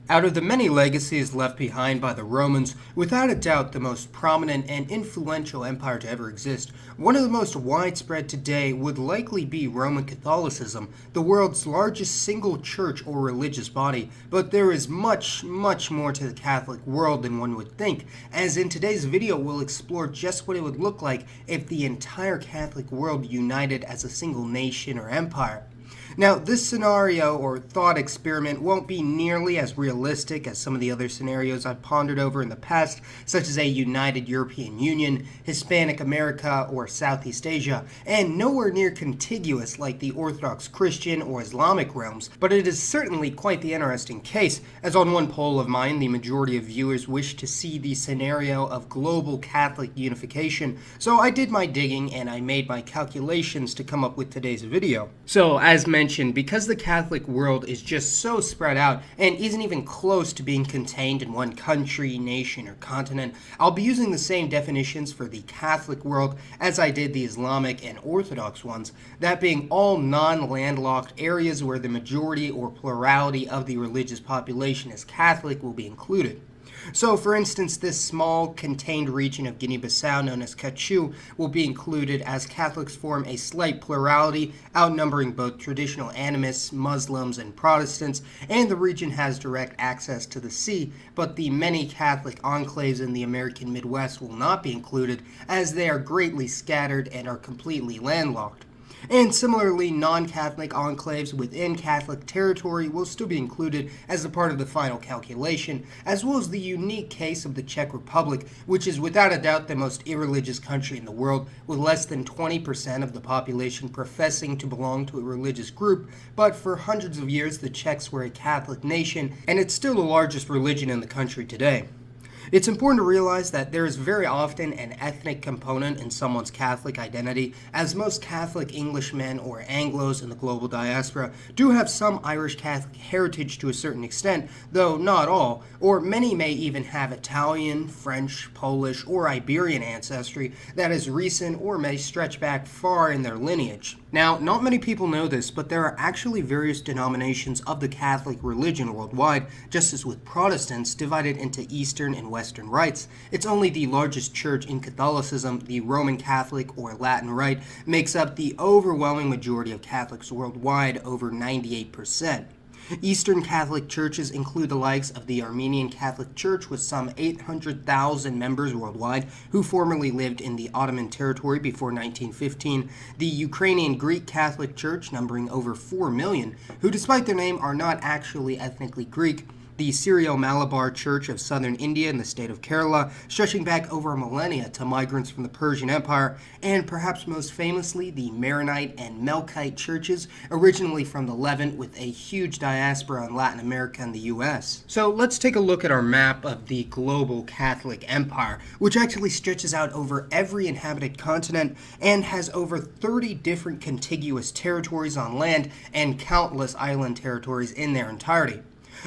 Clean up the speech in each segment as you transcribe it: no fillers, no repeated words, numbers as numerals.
Out of the many legacies left behind by the Romans, without a doubt the most prominent and influential empire to ever exist, one of the most widespread today would likely be Roman Catholicism, the world's largest single church or religious body. But there is much, much more to the Catholic world than one would think, as in today's video we'll explore just what it would look like if the entire Catholic world united as a single nation or empire. Now, this scenario or thought experiment won't be nearly as realistic as some of the other scenarios I've pondered over in the past, such as a united European Union, Hispanic America, or Southeast Asia, and nowhere near contiguous like the Orthodox Christian or Islamic realms, but it is certainly quite the interesting case, as on one poll of mine, the majority of viewers wish to see the scenario of global Catholic unification, so I did my digging and I made my calculations to come up with today's video. So, as mentioned, because the Catholic world is just so spread out and isn't even close to being contained in one country, nation, or continent, I'll be using the same definitions for the Catholic world as I did the Islamic and Orthodox ones, that being all non-landlocked areas where the majority or plurality of the religious population is Catholic will be included. So, for instance, this small, contained region of Guinea-Bissau known as Kachu will be included as Catholics form a slight plurality, outnumbering both traditional animists, Muslims, and Protestants, and the region has direct access to the sea, but the many Catholic enclaves in the American Midwest will not be included, as they are greatly scattered and are completely landlocked. And similarly, non-Catholic enclaves within Catholic territory will still be included as a part of the final calculation, as well as the unique case of the Czech Republic, which is without a doubt the most irreligious country in the world, with less than 20% of the population professing to belong to a religious group, but for hundreds of years the Czechs were a Catholic nation, and it's still the largest religion in the country today. It's important to realize that there is very often an ethnic component in someone's Catholic identity, as most Catholic Englishmen or Anglos in the global diaspora do have some Irish Catholic heritage to a certain extent, though not all, or many may even have Italian, French, Polish, or Iberian ancestry that is recent or may stretch back far in their lineage. Now, not many people know this, but there are actually various denominations of the Catholic religion worldwide, just as with Protestants, divided into Eastern and Western rites. It's only the largest church in Catholicism, the Roman Catholic or Latin Rite, makes up the overwhelming majority of Catholics worldwide, over 98%. Eastern Catholic churches include the likes of the Armenian Catholic Church with some 800,000 members worldwide who formerly lived in the Ottoman territory before 1915, the Ukrainian Greek Catholic Church numbering over 4 million, who despite their name are not actually ethnically Greek, the Syro-Malabar Church of southern India in the state of Kerala, stretching back over millennia to migrants from the Persian Empire, and perhaps most famously the Maronite and Melkite churches, originally from the Levant with a huge diaspora in Latin America and the US. So let's take a look at our map of the global Catholic Empire, which actually stretches out over every inhabited continent and has over 30 different contiguous territories on land and countless island territories in their entirety.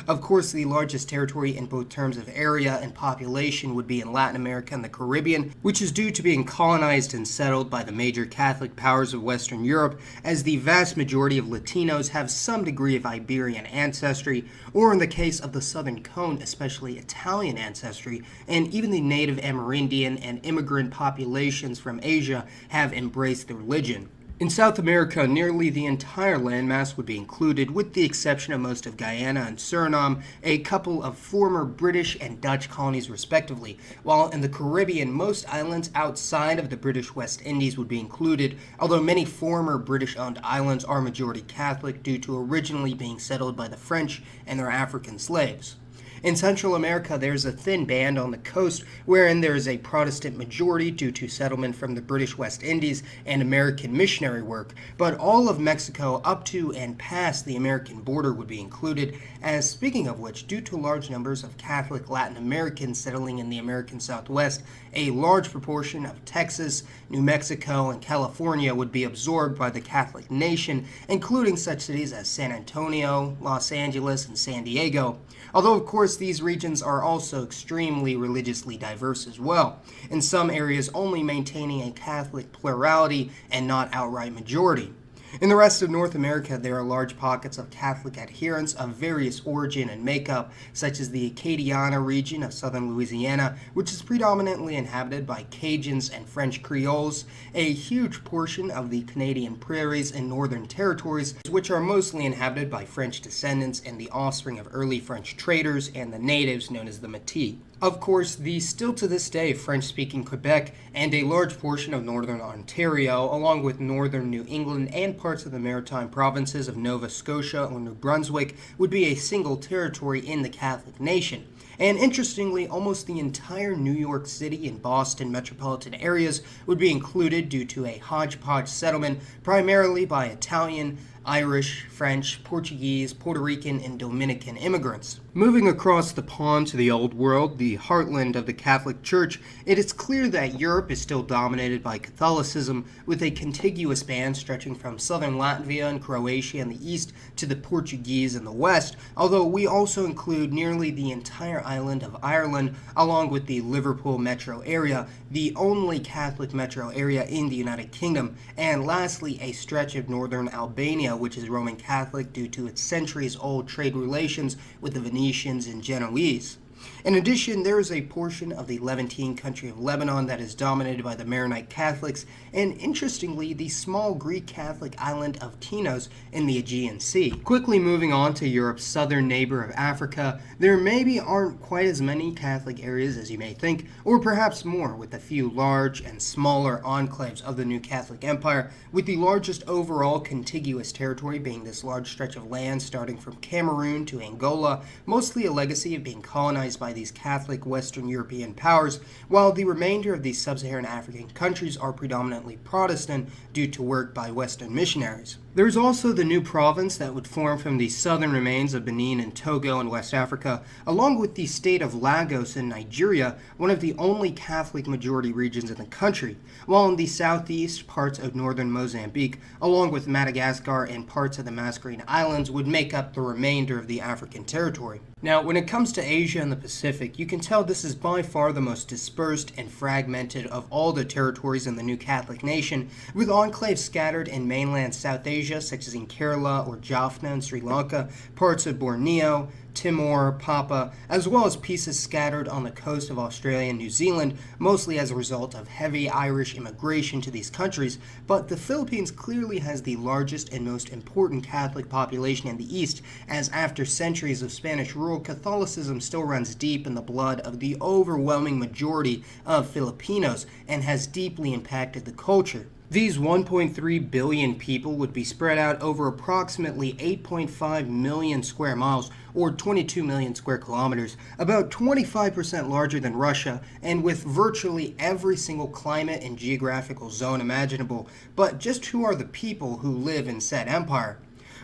Of course, the largest territory in both terms of area and population would be in Latin America and the Caribbean, which is due to being colonized and settled by the major Catholic powers of Western Europe, as the vast majority of Latinos have some degree of Iberian ancestry, or in the case of the Southern Cone, especially Italian ancestry, and even the native Amerindian and immigrant populations from Asia have embraced the religion. In South America, nearly the entire landmass would be included, with the exception of most of Guyana and Suriname, a couple of former British and Dutch colonies respectively, while in the Caribbean, most islands outside of the British West Indies would be included, although many former British-owned islands are majority Catholic due to originally being settled by the French and their African slaves. In Central America, there's a thin band on the coast wherein there is a Protestant majority due to settlement from the British West Indies and American missionary work, but all of Mexico up to and past the American border would be included, as speaking of which, due to large numbers of Catholic Latin Americans settling in the American Southwest, a large proportion of Texas, New Mexico, and California would be absorbed by the Catholic nation, including such cities as San Antonio, Los Angeles, and San Diego. Although, of course, these regions are also extremely religiously diverse as well, in some areas only maintaining a Catholic plurality and not outright majority. In the rest of North America, there are large pockets of Catholic adherents of various origin and makeup, such as the Acadiana region of southern Louisiana, which is predominantly inhabited by Cajuns and French Creoles, a huge portion of the Canadian prairies and northern territories, which are mostly inhabited by French descendants and the offspring of early French traders and the natives known as the Métis. Of course, the still to this day French-speaking Quebec and a large portion of northern Ontario, along with northern New England and parts of the maritime provinces of Nova Scotia or New Brunswick, would be a single territory in the Catholic nation. And interestingly, almost the entire New York City and Boston metropolitan areas would be included due to a hodgepodge settlement primarily by Italian, Irish, French, Portuguese, Puerto Rican, and Dominican immigrants. Moving across the pond to the Old World, the heartland of the Catholic Church, it is clear that Europe is still dominated by Catholicism, with a contiguous band stretching from southern Latvia and Croatia in the east to the Portuguese in the west, although we also include nearly the entire island of Ireland, along with the Liverpool metro area, the only Catholic metro area in the United Kingdom, and lastly, a stretch of northern Albania, which is Roman Catholic due to its centuries-old trade relations with the Venetians and Genoese. In addition, there is a portion of the Levantine country of Lebanon that is dominated by the Maronite Catholics, and interestingly, the small Greek Catholic island of Tinos in the Aegean Sea. Quickly moving on to Europe's southern neighbor of Africa, there maybe aren't quite as many Catholic areas as you may think, or perhaps more, with a few large and smaller enclaves of the new Catholic Empire, with the largest overall contiguous territory being this large stretch of land starting from Cameroon to Angola, mostly a legacy of being colonized by these Catholic Western European powers, while the remainder of these sub-Saharan African countries are predominantly Protestant due to work by Western missionaries. There is also the new province that would form from the southern remains of Benin and Togo in West Africa, along with the state of Lagos in Nigeria, one of the only Catholic majority regions in the country, while in the southeast, parts of northern Mozambique, along with Madagascar and parts of the Mascarene Islands, would make up the remainder of the African territory. Now, when it comes to Asia and the Pacific, you can tell this is by far the most dispersed and fragmented of all the territories in the new Catholic nation, with enclaves scattered in mainland South Asia, such as in Kerala or Jaffna in Sri Lanka, parts of Borneo, Timor, Papua, as well as pieces scattered on the coast of Australia and New Zealand, mostly as a result of heavy Irish immigration to these countries, but the Philippines clearly has the largest and most important Catholic population in the East, as after centuries of Spanish rule, Catholicism still runs deep in the blood of the overwhelming majority of Filipinos and has deeply impacted the culture. These 1.3 billion people would be spread out over approximately 8.5 million square miles, or 22 million square kilometers, about 25% larger than Russia, and with virtually every single climate and geographical zone imaginable. But just who are the people who live in said empire?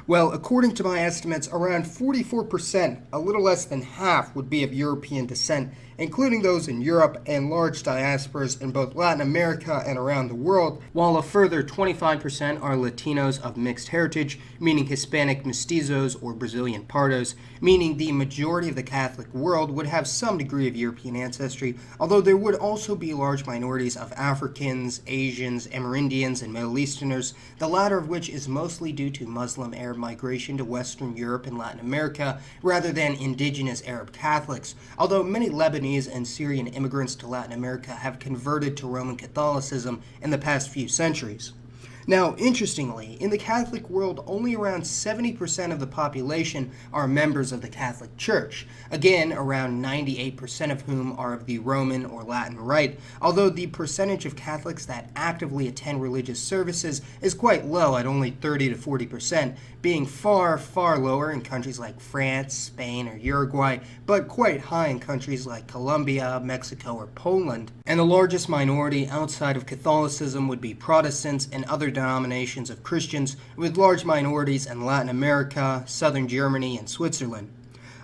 Well, according to my estimates, around 44%, a little less than half, would be of European descent, including those in Europe and large diasporas in both Latin America and around the world, while a further 25% are Latinos of mixed heritage, meaning Hispanic mestizos or Brazilian pardos, meaning the majority of the Catholic world would have some degree of European ancestry, although there would also be large minorities of Africans, Asians, Amerindians, and Middle Easterners, the latter of which is mostly due to Muslim Arab migration to Western Europe and Latin America, rather than indigenous Arab Catholics, although many Lebanese and Syrian immigrants to Latin America have converted to Roman Catholicism in the past few centuries. Now, interestingly, in the Catholic world, only around 70% of the population are members of the Catholic Church, again, around 98% of whom are of the Roman or Latin Rite, although the percentage of Catholics that actively attend religious services is quite low at only 30 to 40%, being far, far lower in countries like France, Spain, or Uruguay, but quite high in countries like Colombia, Mexico, or Poland. And the largest minority outside of Catholicism would be Protestants and other denominations of Christians, with large minorities in Latin America, southern Germany, and Switzerland.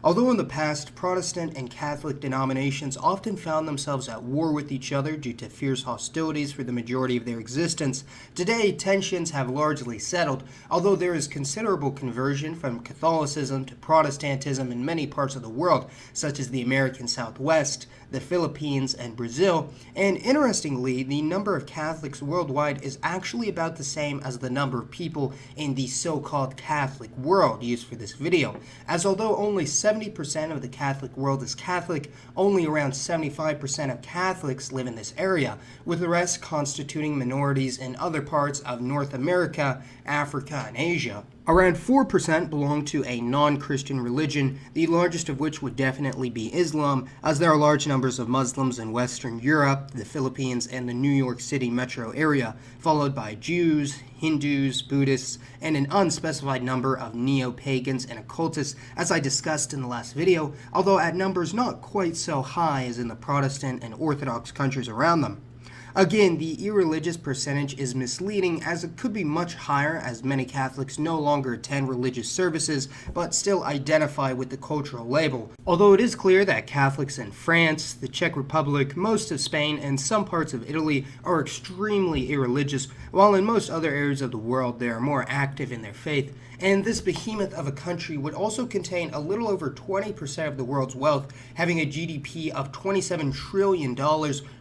Although in the past, Protestant and Catholic denominations often found themselves at war with each other due to fierce hostilities for the majority of their existence, today tensions have largely settled, although there is considerable conversion from Catholicism to Protestantism in many parts of the world, such as the American Southwest, the Philippines, and Brazil. And interestingly, the number of Catholics worldwide is actually about the same as the number of people in the so-called Catholic world used for this video, as although only 70% of the Catholic world is Catholic, only around 75% of Catholics live in this area, with the rest constituting minorities in other parts of North America, Africa, and Asia. Around 4% belong to a non-Christian religion, the largest of which would definitely be Islam, as there are large numbers of Muslims in Western Europe, the Philippines, and the New York City metro area, followed by Jews, Hindus, Buddhists, and an unspecified number of neo-pagans and occultists, as I discussed in the last video, although at numbers not quite so high as in the Protestant and Orthodox countries around them. Again, the irreligious percentage is misleading, as it could be much higher, as many Catholics no longer attend religious services but still identify with the cultural label. Although it is clear that Catholics in France, the Czech Republic, most of Spain, and some parts of Italy are extremely irreligious, while in most other areas of the world they are more active in their faith. And this behemoth of a country would also contain a little over 20% of the world's wealth, having a GDP of $27 trillion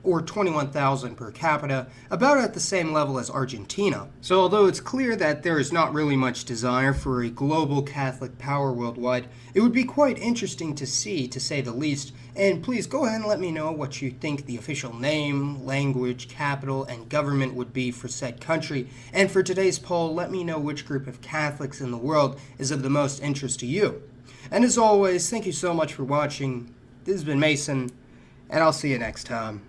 or 21,000 per capita, about at the same level as Argentina. So although it's clear that there is not really much desire for a global Catholic power worldwide, it would be quite interesting to see, to say the least. And please go ahead and let me know what you think the official name, language, capital, and government would be for said country. And for today's poll, let me know which group of Catholics in the world is of the most interest to you. And as always, thank you so much for watching. This has been Mason, and I'll see you next time.